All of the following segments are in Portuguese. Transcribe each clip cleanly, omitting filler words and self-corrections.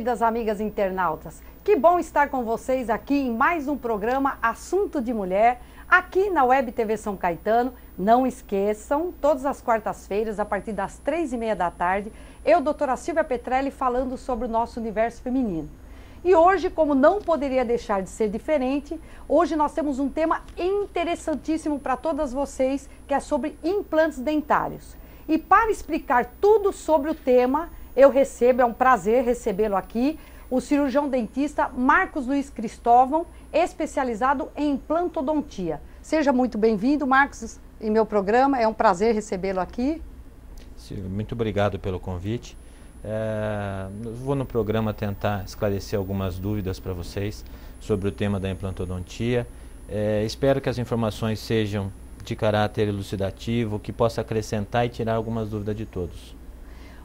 queridas amigas internautas. Que bom estar com vocês aqui em mais um programa Assunto de Mulher, aqui na Web TV São Caetano. Não esqueçam, todas as quartas-feiras, a partir das 3h30 da tarde, eu, doutora Silvia Petrelli, falando sobre o nosso universo feminino. E hoje, como não poderia deixar de ser diferente, hoje nós temos um tema interessantíssimo para todas vocês, que é sobre implantes dentários. E para explicar tudo sobre o tema, eu recebo, é um prazer recebê-lo aqui, o cirurgião dentista Marcos Luiz Cristóvão, especializado em implantodontia. Seja muito bem-vindo, Marcos, em meu programa, é um prazer recebê-lo aqui. Silvia, muito obrigado pelo convite. Vou no programa tentar esclarecer algumas dúvidas para vocês sobre o tema da implantodontia. Espero que as informações sejam de caráter elucidativo, que possa acrescentar e tirar algumas dúvidas de todos.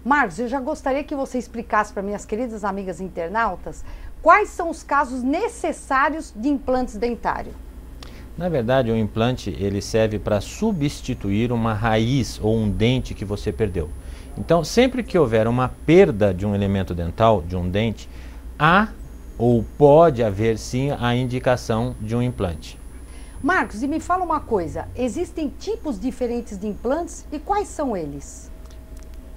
Marcos, eu já gostaria que você explicasse para minhas queridas amigas internautas quais são os casos necessários de implantes dentários. Na verdade, o implante ele serve para substituir uma raiz ou um dente que você perdeu. Então, sempre que houver uma perda de um elemento dental, de um dente, há ou pode haver sim a indicação de um implante. Marcos, e me fala uma coisa, existem tipos diferentes de implantes e quais são eles?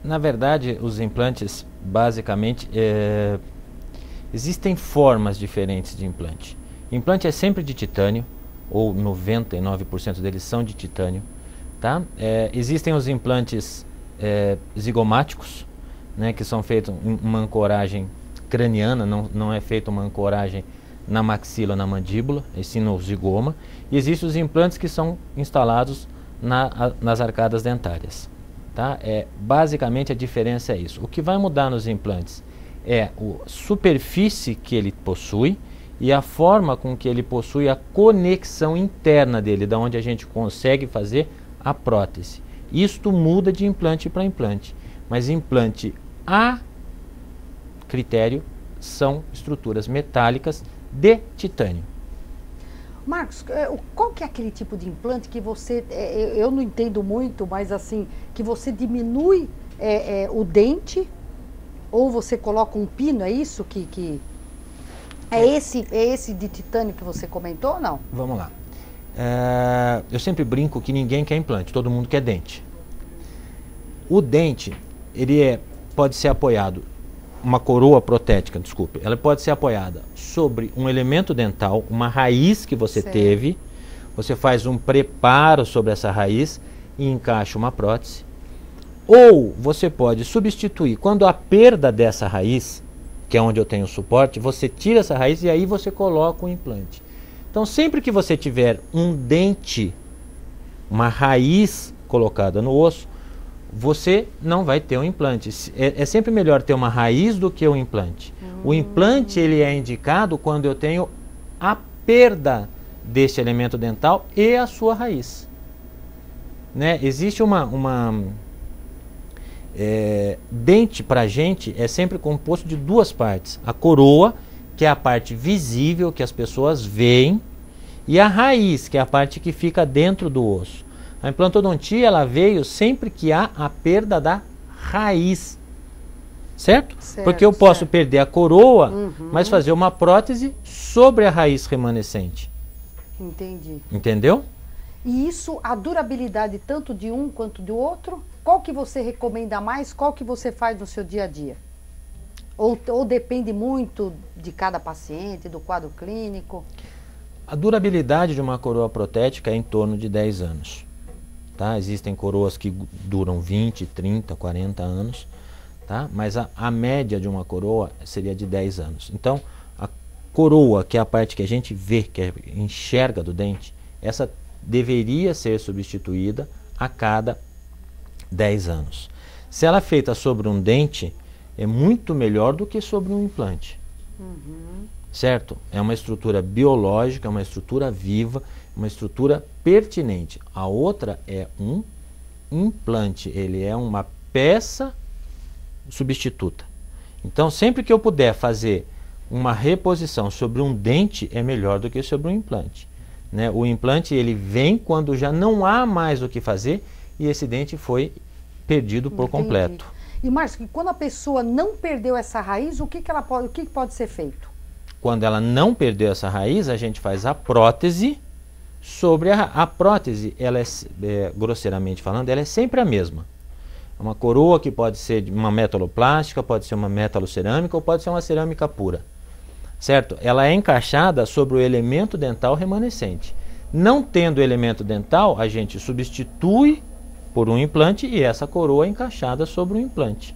Na verdade, os implantes, basicamente, existem formas diferentes de implante. Implante é sempre de titânio, ou 99% deles são de titânio. Tá? Existem os implantes zigomáticos, né, que são feitos em uma ancoragem craniana, não é feita uma ancoragem na maxila, na mandíbula, e sim no zigoma. E existem os implantes que são instalados nas arcadas dentárias. Tá? Basicamente a diferença é isso. O que vai mudar nos implantes é a superfície que ele possui e a forma com que ele possui a conexão interna dele, da onde a gente consegue fazer a prótese. Isto muda de implante para implante, mas implante a critério são estruturas metálicas de titânio. Marcos, qual que é aquele tipo de implante que você, eu não entendo muito, mas assim, que você diminui o dente ou você coloca um pino, é isso que é esse de titânio que você comentou ou não? Vamos lá. Eu sempre brinco que ninguém quer implante, todo mundo quer dente. O dente, ele pode ser apoiado, uma coroa protética, desculpe, ela pode ser apoiada sobre um elemento dental, uma raiz que você teve, você faz um preparo sobre essa raiz e encaixa uma prótese. Ou você pode substituir, quando a perda dessa raiz, que é onde eu tenho o suporte, você tira essa raiz e aí você coloca o implante. Então sempre que você tiver um dente, uma raiz colocada no osso, você não vai ter um implante. É sempre melhor ter uma raiz do que um implante. O implante ele é indicado quando eu tenho a perda deste elemento dental e a sua raiz. Né? Existe dente para a gente é sempre composto de duas partes. A coroa, que é a parte visível que as pessoas veem, e a raiz, que é a parte que fica dentro do osso. A implantodontia ela veio sempre que há a perda da raiz, certo? Porque eu posso perder a coroa, mas fazer uma prótese sobre a raiz remanescente. Entendi. Entendeu? E isso, a durabilidade tanto de um quanto do outro, qual que você recomenda mais, qual que você faz no seu dia a dia? Ou depende muito de cada paciente, do quadro clínico? A durabilidade de uma coroa protética é em torno de 10 anos. Tá? Existem coroas que duram 20, 30, 40 anos, tá? Mas a média de uma coroa seria de 10 anos. Então, a coroa, que é a parte que a gente vê, que enxerga do dente, essa deveria ser substituída a cada 10 anos. Se ela é feita sobre um dente, é muito melhor do que sobre um implante. Certo? É uma estrutura biológica, é uma estrutura viva, uma estrutura pertinente. A outra é um implante, ele é uma peça substituta. Então, sempre que eu puder fazer uma reposição sobre um dente, é melhor do que sobre um implante. Né? O implante ele vem quando já não há mais o que fazer e esse dente foi perdido por completo. E Márcio, quando a pessoa não perdeu essa raiz, o que pode ser feito? Quando ela não perdeu essa raiz, a gente faz a prótese sobre a prótese, ela grosseiramente falando, ela é sempre a mesma. Uma coroa que pode ser uma metaloplástica, pode ser uma metalocerâmica ou pode ser uma cerâmica pura. Certo? Ela é encaixada sobre o elemento dental remanescente. Não tendo elemento dental, a gente substitui por um implante e essa coroa é encaixada sobre o implante.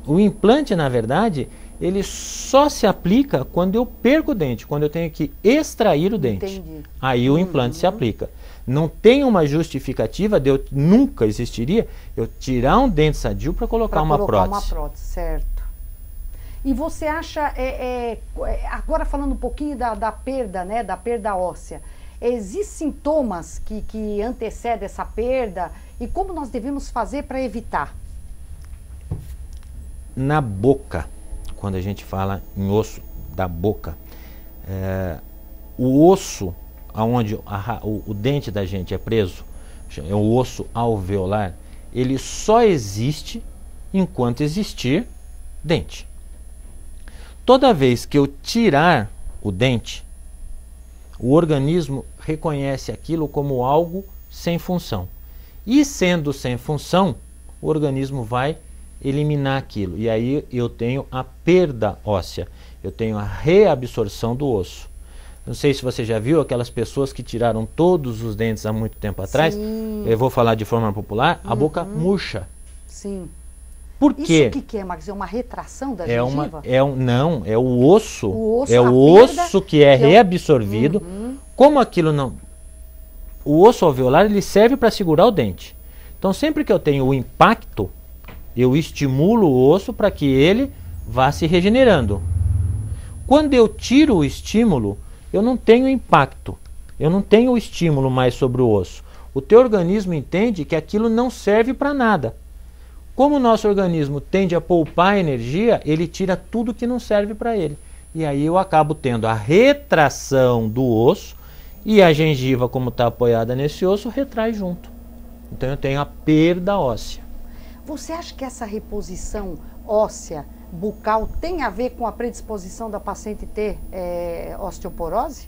O implante, na verdade, ele só se aplica quando eu perco o dente, quando eu tenho que extrair o dente. Entendi. Aí o implante se aplica. Não tem uma justificativa de eu, nunca existiria, eu tirar um dente sadio para colocar uma prótese. Certo. E você acha, agora falando um pouquinho da perda, né, da perda óssea, existem sintomas que antecedem essa perda e como nós devemos fazer para evitar? Na boca, quando a gente fala em osso da boca, o osso onde o dente da gente é preso, é o osso alveolar, ele só existe enquanto existir dente. Toda vez que eu tirar o dente, o organismo reconhece aquilo como algo sem função. E sendo sem função, o organismo vai eliminar aquilo. E aí eu tenho a perda óssea, eu tenho a reabsorção do osso. Não sei se você já viu aquelas pessoas que tiraram todos os dentes há muito tempo atrás. Sim. Eu vou falar de forma popular, a boca murcha. Sim. Por quê? Isso o que é, Marcos? É uma retração da gengiva? Não, é o osso. O osso, é o osso que é reabsorvido. Como aquilo não... O osso alveolar ele serve para segurar o dente. Então sempre que eu tenho o impacto, eu estimulo o osso para que ele vá se regenerando. Quando eu tiro o estímulo, eu não tenho impacto. Eu não tenho o estímulo mais sobre o osso. O teu organismo entende que aquilo não serve para nada. Como o nosso organismo tende a poupar energia, ele tira tudo que não serve para ele. E aí eu acabo tendo a retração do osso e a gengiva, como está apoiada nesse osso, retrai junto. Então eu tenho a perda óssea. Você acha que essa reposição óssea bucal tem a ver com a predisposição da paciente ter osteoporose?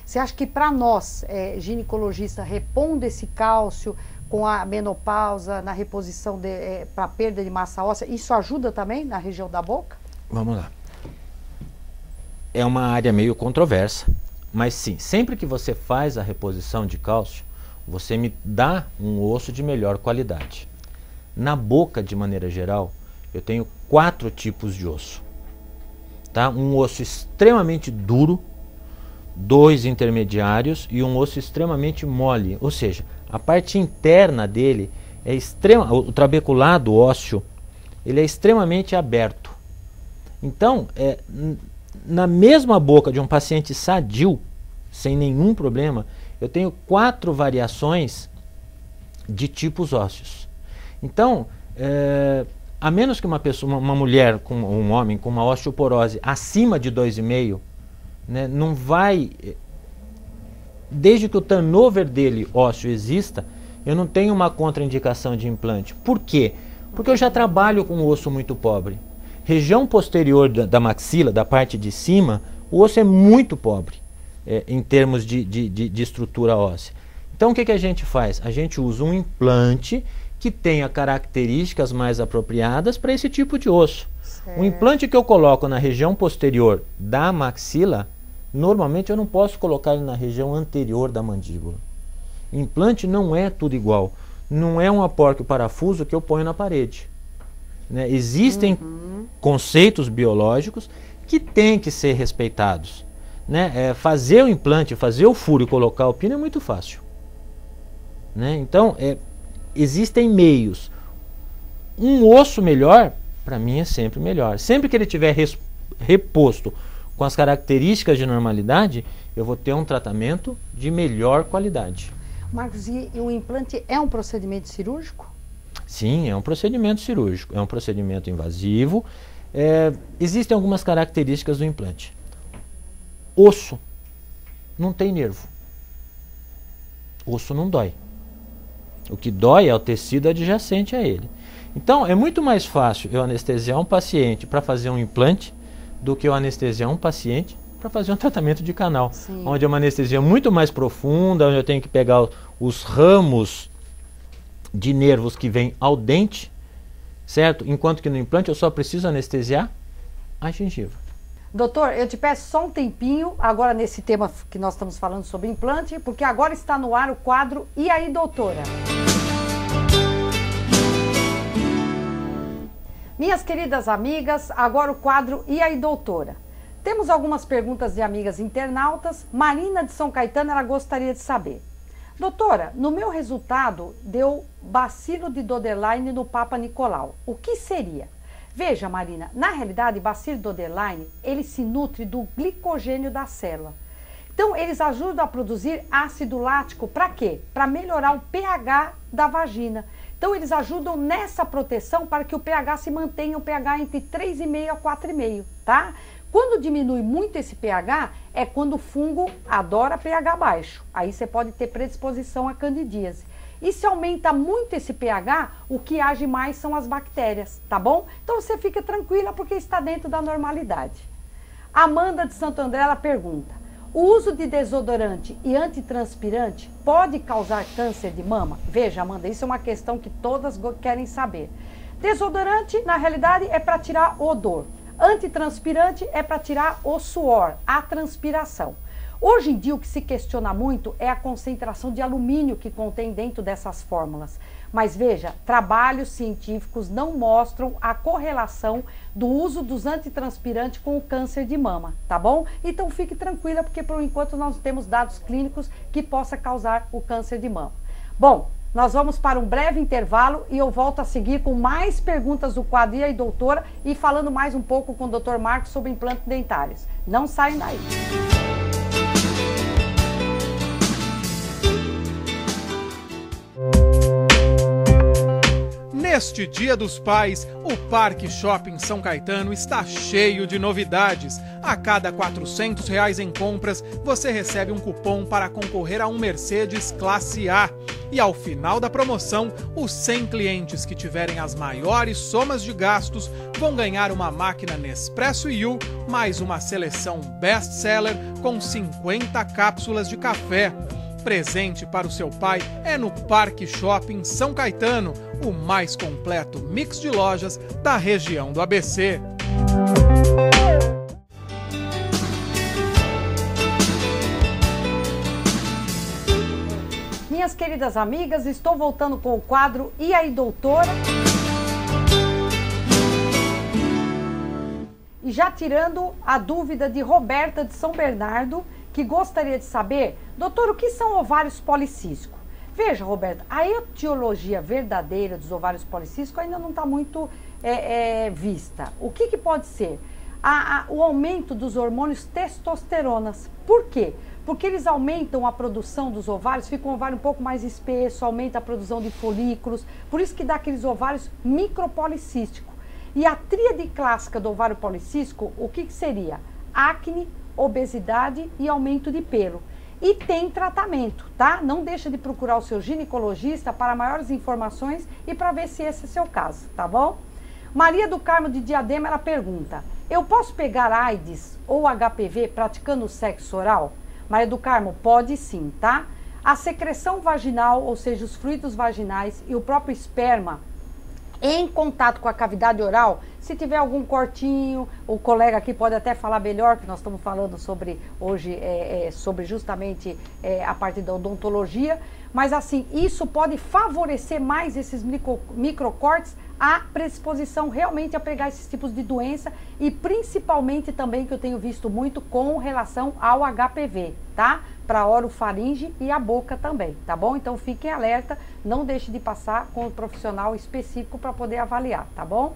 Você acha que para nós, ginecologistas, repondo esse cálcio com a menopausa, na reposição para perda de massa óssea, isso ajuda também na região da boca? Vamos lá. É uma área meio controversa, mas sim, sempre que você faz a reposição de cálcio, você me dá um osso de melhor qualidade. Na boca, de maneira geral, eu tenho 4 tipos de osso. Tá? Um osso extremamente duro, 2 intermediários e um osso extremamente mole, ou seja, a parte interna dele é o trabeculado ósseo, ele é extremamente aberto. Então, na mesma boca de um paciente sadio, sem nenhum problema, eu tenho 4 variações de tipos ósseos. Então, a menos que uma mulher, um homem com uma osteoporose acima de 2,5, né, não vai... Desde que o turnover dele ósseo exista, eu não tenho uma contraindicação de implante. Por quê? Porque eu já trabalho com um osso muito pobre. Região posterior da maxila, da parte de cima, o osso é muito pobre em termos de estrutura óssea. Então o que a gente faz? A gente usa um implante que tenha características mais apropriadas para esse tipo de osso. Certo. O implante que eu coloco na região posterior da maxila, normalmente eu não posso colocar ele na região anterior da mandíbula. Implante não é tudo igual. Não é um aporte parafuso que eu ponho na parede. Né? Existem conceitos biológicos que têm que ser respeitados. Né? Fazer o implante, fazer o furo e colocar o pino é muito fácil. Né? Então, existem meios. Um osso melhor, para mim, é sempre melhor. Sempre que ele tiver reposto com as características de normalidade, eu vou ter um tratamento de melhor qualidade. Marcos, e o implante é um procedimento cirúrgico? Sim, é um procedimento cirúrgico. É um procedimento invasivo. Existem algumas características do implante. Osso não tem nervo. Osso não dói. O que dói é o tecido adjacente a ele. Então, é muito mais fácil eu anestesiar um paciente para fazer um implante do que eu anestesiar um paciente para fazer um tratamento de canal. Sim. Onde é uma anestesia muito mais profunda, onde eu tenho que pegar os ramos de nervos que vêm ao dente, certo? Enquanto que no implante eu só preciso anestesiar a gengiva. Doutor, eu te peço só um tempinho, agora nesse tema que nós estamos falando sobre implante, porque agora está no ar o quadro E aí, doutora? Minhas queridas amigas, agora o quadro E aí, doutora? Temos algumas perguntas de amigas internautas. Marina de São Caetano, ela gostaria de saber. Doutora, no meu resultado deu bacilo de Dodeline no Papa Nicolau. O que seria? Veja, Marina, na realidade, bacilo de Dodeline, ele se nutre do glicogênio da célula. Então, eles ajudam a produzir ácido lático para quê? Para melhorar o pH da vagina. Então, eles ajudam nessa proteção para que o pH se mantenha um pH entre 3,5 a 4,5, tá? Quando diminui muito esse pH, é quando o fungo adora pH baixo. Aí você pode ter predisposição à candidíase. E se aumenta muito esse pH, o que age mais são as bactérias, tá bom? Então você fica tranquila porque está dentro da normalidade. Amanda de Santo André, ela pergunta: o uso de desodorante e antitranspirante pode causar câncer de mama? Veja, Amanda, isso é uma questão que todas querem saber. Desodorante, na realidade, é para tirar o odor. Antitranspirante é para tirar o suor, a transpiração. Hoje em dia o que se questiona muito é a concentração de alumínio que contém dentro dessas fórmulas. Mas veja, trabalhos científicos não mostram a correlação do uso dos antitranspirantes com o câncer de mama, tá bom? Então fique tranquila, porque por enquanto nós temos dados clínicos que possa causar o câncer de mama. Bom, nós vamos para um breve intervalo e eu volto a seguir com mais perguntas do quadro E aí, doutora, e falando mais um pouco com o Dr. Marcos sobre implantes dentários. Não saiam daí. Neste Dia dos Pais, o Parque Shopping São Caetano está cheio de novidades. A cada R$400 em compras, você recebe um cupom para concorrer a um Mercedes Classe A. E ao final da promoção, os 100 clientes que tiverem as maiores somas de gastos vão ganhar uma máquina Nespresso U, mais uma seleção Best Seller com 50 cápsulas de café. Presente para o seu pai é no Parque Shopping São Caetano, o mais completo mix de lojas da região do ABC. Minhas queridas amigas, estou voltando com o quadro E aí, doutora? E já tirando a dúvida de Roberta de São Bernardo, que gostaria de saber: doutor, o que são ovários policísticos? Veja, Roberta, a etiologia verdadeira dos ovários policísticos ainda não está muito vista. O que pode ser? O aumento dos hormônios testosteronas. Por quê? Porque eles aumentam a produção dos ovários, fica um ovário um pouco mais espesso, aumenta a produção de folículos, por isso que dá aqueles ovários micropolicísticos. E a tríade clássica do ovário policístico, o que seria? Acne, obesidade e aumento de pelo. E tem tratamento, tá? Não deixa de procurar o seu ginecologista para maiores informações e para ver se esse é o seu caso, tá bom? Maria do Carmo de Diadema, ela pergunta: eu posso pegar AIDS ou HPV praticando sexo oral? Maria do Carmo, pode sim, tá? A secreção vaginal, ou seja, os fluidos vaginais e o próprio esperma em contato com a cavidade oral, se tiver algum cortinho, o colega aqui pode até falar melhor, que nós estamos falando sobre hoje, sobre justamente a parte da odontologia, mas assim, isso pode favorecer mais esses microcortes, a predisposição realmente a pegar esses tipos de doença e principalmente também, que eu tenho visto muito com relação ao HPV, tá? Para orofaringe e a boca também, tá bom? Então fiquem alerta, não deixe de passar com um profissional específico para poder avaliar, tá bom?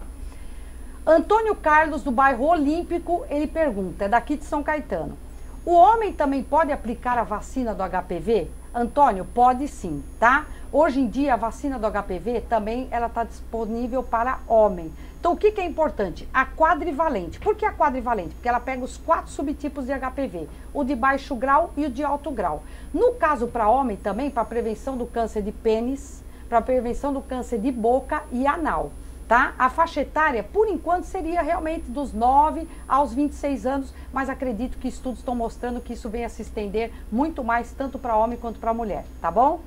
Antônio Carlos, do bairro Olímpico, ele pergunta, é daqui de São Caetano: o homem também pode aplicar a vacina do HPV? Antônio, pode sim, tá? Hoje em dia a vacina do HPV também ela está disponível para homem. Então o que é importante? A quadrivalente. Por que a quadrivalente? Porque ela pega os 4 subtipos de HPV, o de baixo grau e o de alto grau. No caso para homem também, para prevenção do câncer de pênis, para prevenção do câncer de boca e anal. tá? A faixa etária, por enquanto, seria realmente dos 9 aos 26 anos, mas acredito que estudos estão mostrando que isso venha a se estender muito mais, tanto para homem quanto para mulher, tá bom?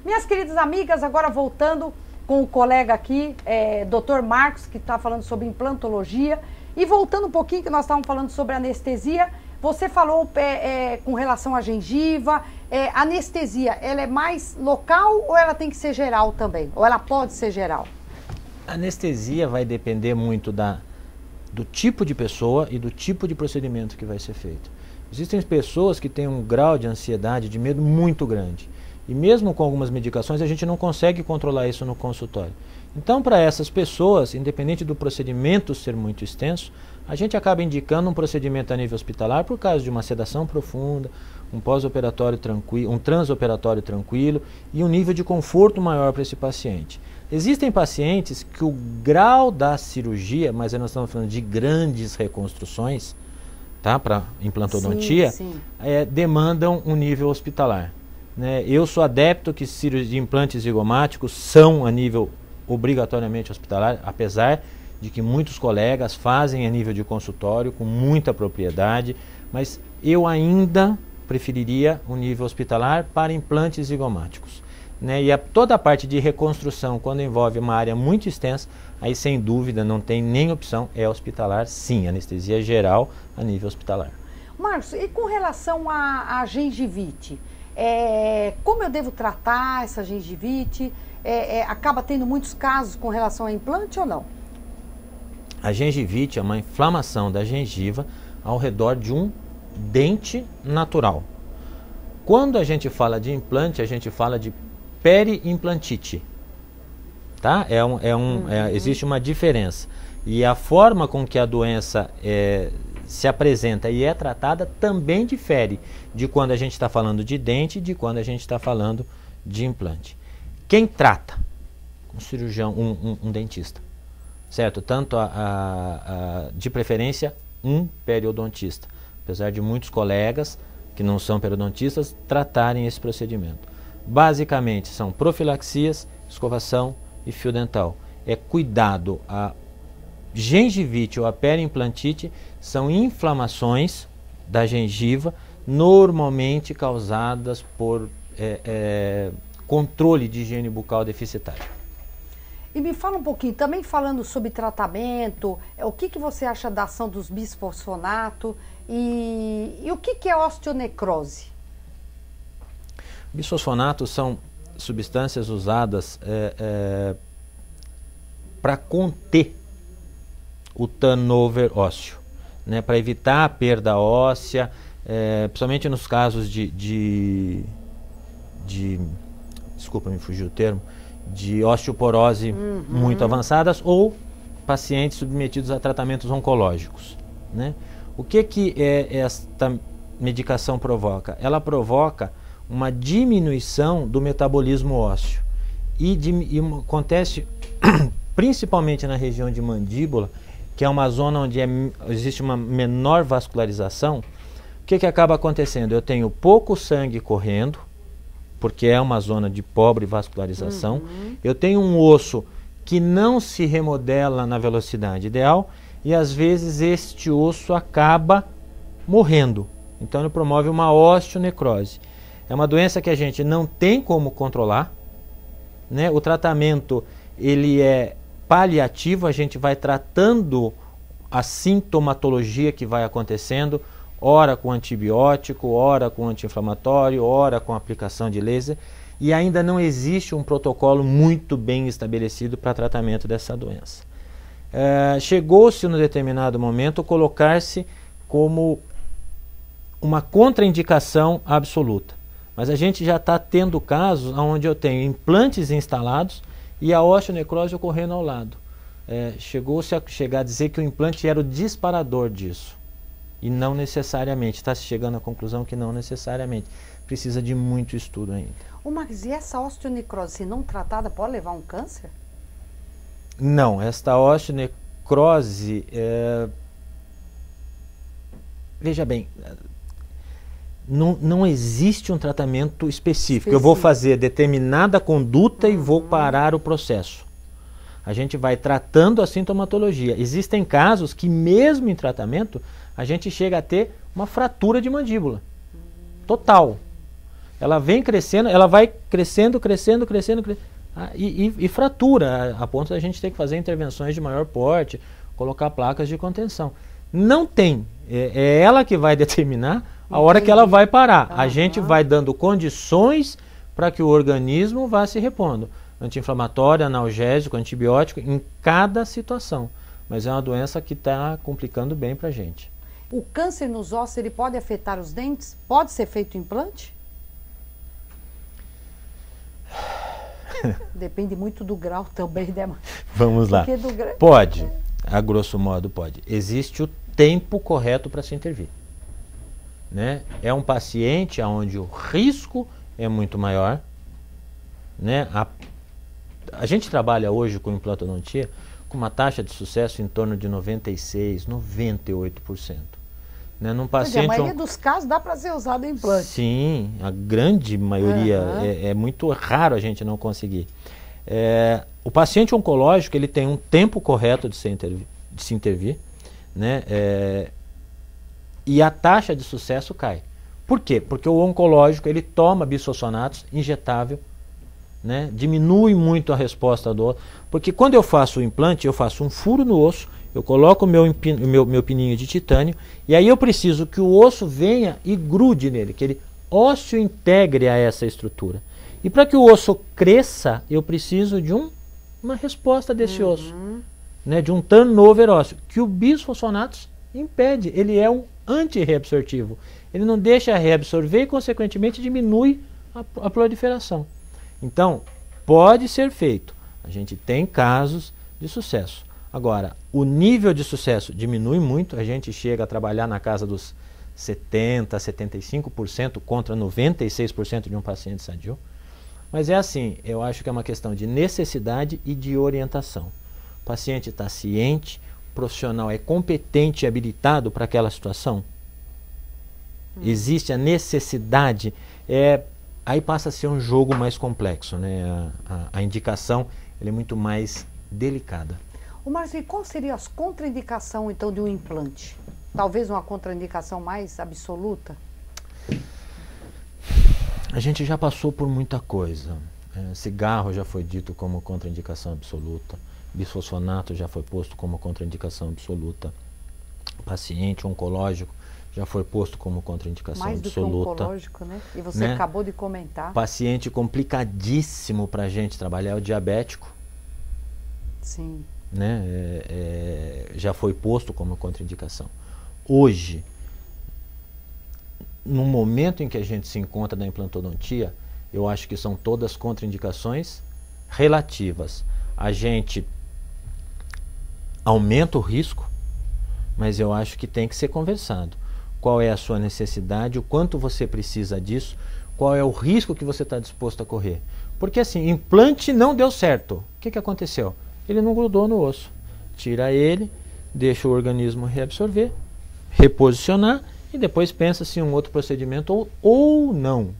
Minhas queridas amigas, agora voltando com o colega aqui, Dr. Marcos, que está falando sobre implantologia, e voltando um pouquinho, que nós estávamos falando sobre anestesia, você falou com relação à gengiva, anestesia, ela é mais local ou ela tem que ser geral também? Ou ela pode ser geral? A anestesia vai depender muito do tipo de pessoa e do tipo de procedimento que vai ser feito. Existem pessoas que têm um grau de ansiedade, de medo muito grande. E mesmo com algumas medicações, a gente não consegue controlar isso no consultório. Então, para essas pessoas, independente do procedimento ser muito extenso, a gente acaba indicando um procedimento a nível hospitalar por causa de uma sedação profunda, um pós-operatório tranquilo, um transoperatório tranquilo e um nível de conforto maior para esse paciente. Existem pacientes que o grau da cirurgia, mas nós estamos falando de grandes reconstruções, tá, para implantodontia, demandam um nível hospitalar. Né? Eu sou adepto que cirurgia de implantes zigomáticos são a nível obrigatoriamente hospitalar, apesar de que muitos colegas fazem a nível de consultório com muita propriedade, mas eu ainda preferiria um nível hospitalar para implantes zigomáticos. Né? E toda a parte de reconstrução, quando envolve uma área muito extensa, aí sem dúvida não tem nem opção, é hospitalar sim, anestesia geral a nível hospitalar. Marcos, e com relação à gengivite, como eu devo tratar essa gengivite? Acaba tendo muitos casos com relação a implante ou não? A gengivite é uma inflamação da gengiva ao redor de um dente natural. Quando a gente fala de implante, a gente fala de periimplantite. Tá? Existe uma diferença. E a forma com que a doença se apresenta e é tratada também difere de quando a gente está falando de dente e de quando a gente está falando de implante. Quem trata? Um cirurgião, um dentista. Certo? Tanto de preferência, um periodontista. Apesar de muitos colegas que não são periodontistas tratarem esse procedimento. Basicamente são profilaxias, escovação e fio dental. É cuidado. A gengivite ou a periimplantite são inflamações da gengiva normalmente causadas por controle de higiene bucal deficitário. E me fala um pouquinho, também falando sobre tratamento, o que você acha da ação dos bisfosfonato e o que é osteonecrose? Bisfosfonatos são substâncias usadas para conter o turnover ósseo, né, para evitar a perda óssea, principalmente nos casos desculpa, me fugiu o termo, de osteoporose muito avançadas ou pacientes submetidos a tratamentos oncológicos. Né? O que esta medicação provoca? Ela provoca uma diminuição do metabolismo ósseo e acontece principalmente na região de mandíbula, que é uma zona onde existe uma menor vascularização. O que acaba acontecendo? Eu tenho pouco sangue correndo, porque é uma zona de pobre vascularização. Eu tenho um osso que não se remodela na velocidade ideal e às vezes este osso acaba morrendo. Então ele promove uma osteonecrose. É uma doença que a gente não tem como controlar, né? O tratamento ele é paliativo, a gente vai tratando a sintomatologia que vai acontecendo, ora com antibiótico, ora com anti-inflamatório, ora com aplicação de laser, e ainda não existe um protocolo muito bem estabelecido para tratamento dessa doença. Chegou-se no determinado momento colocar-se como uma contraindicação absoluta, mas a gente já está tendo casos onde eu tenho implantes instalados e a osteonecrose ocorrendo ao lado. Chegou-se a a dizer que o implante era o disparador disso. E não necessariamente, está se chegando à conclusão que não necessariamente. Precisa de muito estudo ainda. Mas e essa osteonecrose, se não tratada, pode levar a um câncer? Não, esta osteonecrose, veja bem, não existe um tratamento específico. Eu vou fazer determinada conduta e vou parar o processo. A gente vai tratando a sintomatologia. Existem casos que mesmo em tratamento, a gente chega a ter uma fratura de mandíbula. Total. Ela vem crescendo, ela vai crescendo e fratura, a ponto da gente ter que fazer intervenções de maior porte, colocar placas de contenção. Não tem. É ela que vai determinar a hora que ela vai parar. A gente vai dando condições para que o organismo vá se repondo. Anti-inflamatório, analgésico, antibiótico, em cada situação. Mas é uma doença que está complicando bem para a gente. O câncer nos ossos, ele pode afetar os dentes? Pode ser feito implante? Depende muito do grau também, né? Vamos lá. Pode, a grosso modo pode. Existe o tempo correto para se intervir. Né? É um paciente onde o risco é muito maior. Né? A gente trabalha hoje com implantodontia com uma taxa de sucesso em torno de 96%, 98%. Né? Num paciente, a maioria dos casos dá para ser usado em implante. Sim, a grande maioria. É muito raro a gente não conseguir. O paciente oncológico ele tem um tempo correto de se intervir, né? E a taxa de sucesso cai. Por quê? Porque o oncológico ele toma bisfosfonatos injetável, né? Diminui muito a resposta do osso. Porque quando eu faço o implante, eu faço um furo no osso, eu coloco o meu pininho de titânio, e aí eu preciso que o osso venha e grude nele, que ele ósseo integre a essa estrutura. E para que o osso cresça, eu preciso de uma resposta desse osso, né, de um turnover ósseo, que o bisfosfonatos impede. Ele é um antirreabsortivo. Ele não deixa reabsorver e, consequentemente, diminui a proliferação. Então, pode ser feito. A gente tem casos de sucesso. Agora, o nível de sucesso diminui muito, a gente chega a trabalhar na casa dos 70%, 75% contra 96% de um paciente sadio. Mas é assim, eu acho que é uma questão de necessidade e de orientação. O paciente está ciente, o profissional é competente e habilitado para aquela situação. Existe a necessidade, aí passa a ser um jogo mais complexo, né? A indicação ela é muito mais delicada. Ô Márcio, e qual seria as contraindicações então de um implante? Talvez uma contraindicação mais absoluta? A gente já passou por muita coisa. Cigarro já foi dito como contraindicação absoluta. Bisfosfonato já foi posto como contraindicação absoluta. Paciente oncológico já foi posto como contraindicação mais absoluta. Mais do que oncológico, né? E você acabou de comentar. Paciente complicadíssimo para a gente trabalhar é o diabético. Sim. Né? Já foi posto como contraindicação. Hoje, no momento em que a gente se encontra na implantodontia, eu acho que são todas contraindicações relativas. A gente aumenta o risco, mas eu acho que tem que ser conversado. Qual é a sua necessidade, o quanto você precisa disso, qual é o risco que você está disposto a correr. Porque assim, implante não deu certo. O que aconteceu? Ele não grudou no osso. Tira ele, deixa o organismo reabsorver, reposicionar e depois pensa se um outro procedimento ou não.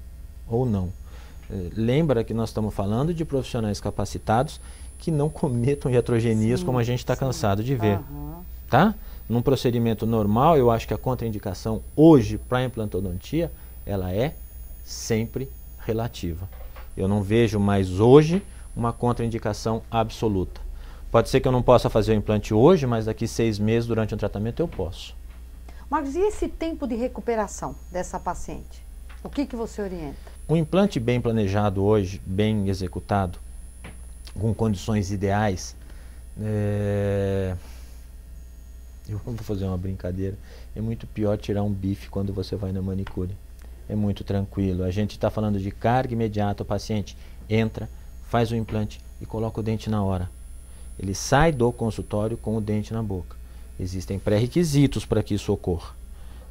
Lembra que nós estamos falando de profissionais capacitados que não cometam iatrogenias como a gente está cansado de ver. Tá? Num procedimento normal, eu acho que a contraindicação hoje para a implantodontia, ela é sempre relativa. Eu não vejo mais hoje uma contraindicação absoluta. Pode ser que eu não possa fazer o implante hoje, mas daqui 6 meses, durante um tratamento, eu posso. Marcos, e esse tempo de recuperação dessa paciente? O que você orienta? Um implante bem planejado hoje, bem executado, com condições ideais, eu vou fazer uma brincadeira, é muito pior tirar um bife quando você vai na manicure. É muito tranquilo. A gente está falando de carga imediata, o paciente entra, faz o implante e coloca o dente na hora. Ele sai do consultório com o dente na boca. Existem pré-requisitos para que isso ocorra,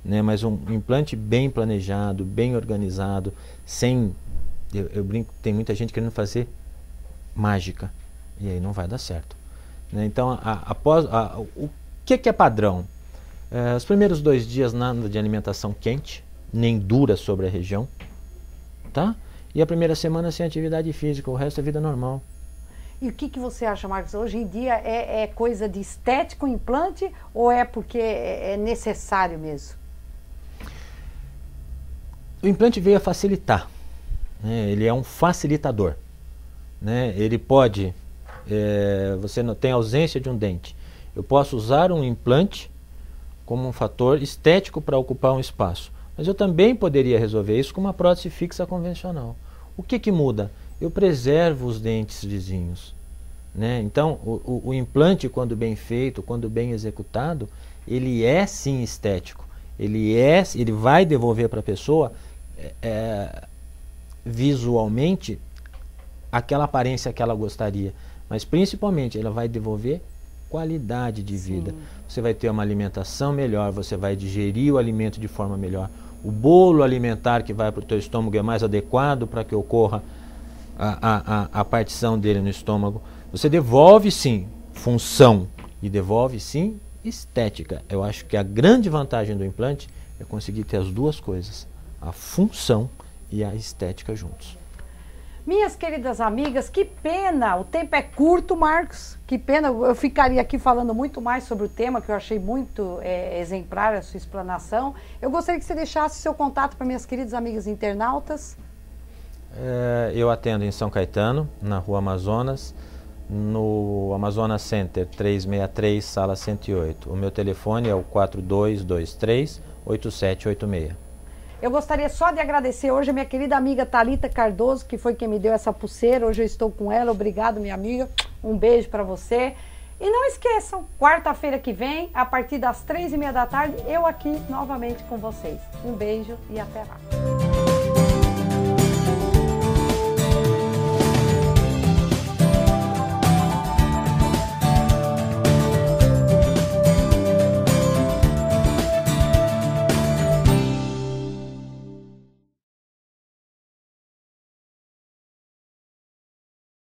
né? Mas um implante bem planejado, bem organizado, sem... Eu brinco, tem muita gente querendo fazer mágica, e aí não vai dar certo, né? Então, o que é padrão? Os primeiros 2 dias nada de alimentação quente, nem dura sobre a região, tá? E a primeira semana sem atividade física, o resto é vida normal. E o que você acha, Marcos? Hoje em dia é coisa de estético o implante ou é porque é necessário mesmo? O implante veio a facilitar, né? Ele é um facilitador, né? Ele pode, você não tem ausência de um dente, eu posso usar um implante como um fator estético para ocupar um espaço, mas eu também poderia resolver isso com uma prótese fixa convencional. O que muda? Eu preservo os dentes vizinhos, né? Então o implante, quando bem feito, quando bem executado, ele é sim estético, ele vai devolver para a pessoa visualmente aquela aparência que ela gostaria, mas principalmente ela vai devolver qualidade de vida. Você vai ter uma alimentação melhor, você vai digerir o alimento de forma melhor, o bolo alimentar que vai para o teu estômago é mais adequado para que ocorra a partição dele no estômago. Você devolve sim função e devolve sim estética. Eu acho que a grande vantagem do implante é conseguir ter as duas coisas, a função e a estética juntos. Minhas queridas amigas, que pena, o tempo é curto, Marcos, que pena, eu ficaria aqui falando muito mais sobre o tema, que eu achei muito exemplar a sua explanação. Eu gostaria que você deixasse seu contato para minhas queridas amigas internautas. Eu atendo em São Caetano, na Rua Amazonas, no Amazonas Center 363, sala 108. O meu telefone é o 4223-8786. Eu gostaria só de agradecer hoje a minha querida amiga Thalita Cardoso, que foi quem me deu essa pulseira. Hoje eu estou com ela. Obrigado, minha amiga. Um beijo para você. E não esqueçam, quarta-feira que vem, a partir das 3h30 da tarde, eu aqui novamente com vocês. Um beijo e até lá.